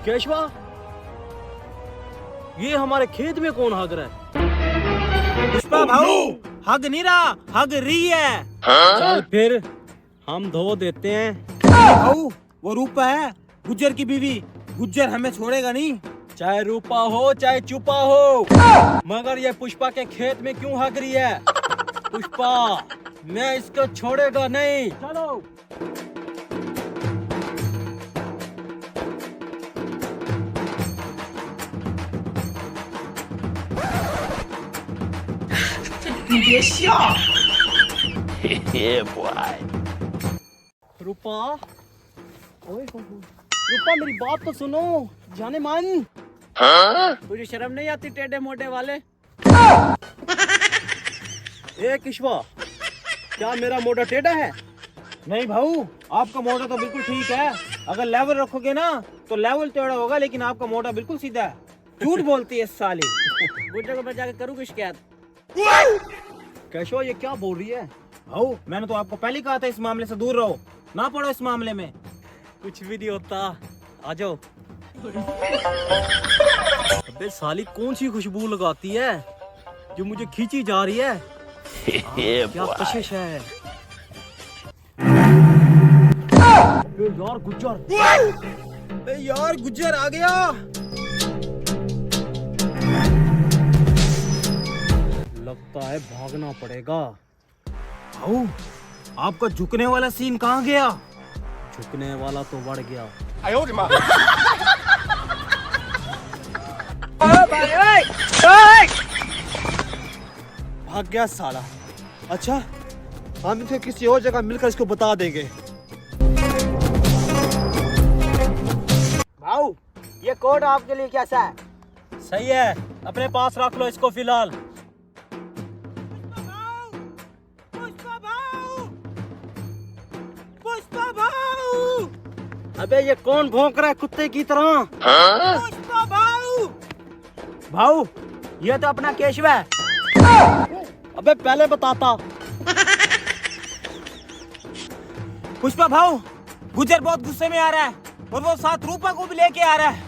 केशवा, ये हमारे खेत में कौन हग रहा है? पुष्पा भाऊ हग नहीं रहा, हग रही है। चल फिर हम धो देते हैं। भाऊ वो रूपा है, गुज्जर की बीवी। गुज्जर हमें छोड़ेगा नहीं। चाहे रूपा हो चाहे चुपा हो, मगर ये पुष्पा के खेत में क्यों हग रही है? पुष्पा, मैं इसको छोड़ेगा नहीं। चलो। रूपा, ओए रूपा, मेरी बात तो सुनो, जाने मन। तुझे शर्म नहीं आती टेढ़े मोटे वाले? ए किशवा, क्या मेरा मोटा टेढ़ा है? नहीं भाऊ, आपका मोटा तो बिल्कुल ठीक है। अगर लेवल रखोगे ना तो लेवल टेढ़ा होगा, लेकिन आपका मोटा बिल्कुल सीधा है। झूठ बोलती है साली। गुज्जर को मैं जाकर करूँ शिकायत। केशव, ये क्या बोल रही है? भाऊ मैंने तो आपको पहले कहा था इस मामले से दूर रहो, ना पड़ो इस मामले में। कुछ भी नहीं होता, आ जाओ। अबे साली कौन सी खुशबू लगाती है जो मुझे खींची जा रही है? क्या कशिश है। यार गुज्जर, यार गुज्जर आ गया। लगता है भागना पड़ेगा। भाऊ आपका झुकने वाला सीन कहाँ गया? झुकने वाला तो बढ़ गया। भाग गया साला। अच्छा, हम इसे किसी और जगह मिलकर इसको बता देंगे। भाऊ ये कोड आपके लिए कैसा है? सही है, अपने पास रख लो इसको फिलहाल। पुष्पा भाऊ, अबे ये कौन भौंक रहा है कुत्ते की तरह? पुष्पा भाऊ। भाऊ ये तो अपना केशव है। अबे पहले बताता। पुष्पा भाऊ, गुज्जर बहुत गुस्से में आ रहा है और वो साथ रूपा को भी लेके आ रहा है।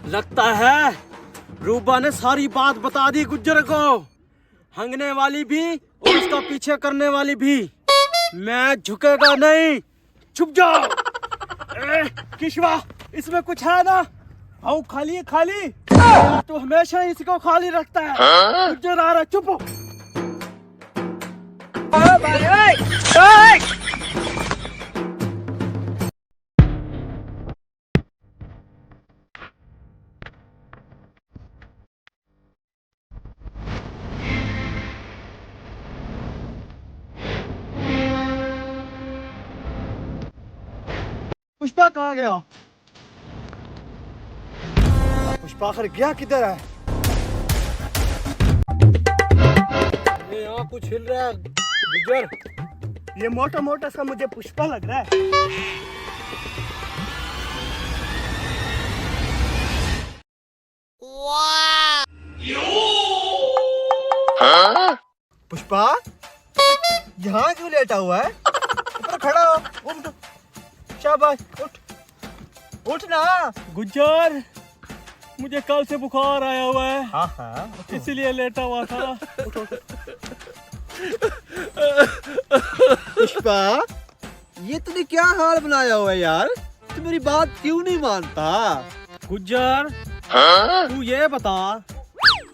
लगता है रूपा ने सारी बात बता दी गुज्जर को, हंगने वाली भी और उसका पीछे करने वाली भी। मैं झुकेगा नहीं। चुप जाओ। किशवा, इसमें कुछ है ना? भाऊ खाली है, खाली। यार तू हमेशा इसको खाली रखता है। गुज्जर आ रहा है, चुप हो। पुष्पा कहाँ गया? पुष्पा आखिर गया किधर है? यहाँ कुछ हिल रहा है गुज्जर। ये मोटा मोटा सा मुझे पुष्पा लग रहा है। पुष्पा यहाँ क्यों लेटा हुआ है? ऊपर खड़ा हो, उठ, शाबाश, उठ उठ ना। गुज्जर, मुझे कल से बुखार आया हुआ है। हाँ इसीलिए लेटा हुआ था। पुष्पा, ये तूने क्या हाल बनाया हुआ है यार? तू मेरी बात क्यों नहीं मानता? गुज्जर, तू ये बता,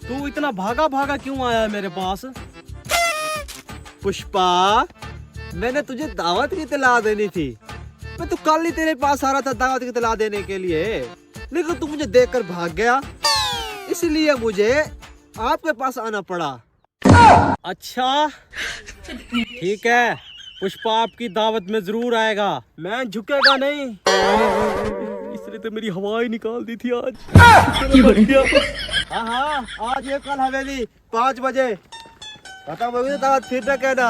तू इतना भागा भागा क्यों आया है मेरे पास? पुष्पा, मैंने तुझे दावत की इत्तला देनी थी। मैं तो कल ही तेरे पास आ रहा था दावत की इत्तला देने के लिए, लेकिन तू मुझे देखकर भाग गया, इसलिए मुझे आपके पास आना पड़ा। अच्छा ठीक है, पुष्पा आपकी दावत में जरूर आएगा। मैं झुकेगा नहीं। इसने तो मेरी हवा ही निकाल दी थी आज। हाँ, आज ये कल हवेली 5 बजे खत्म होगी तो दावत फिर न कहना।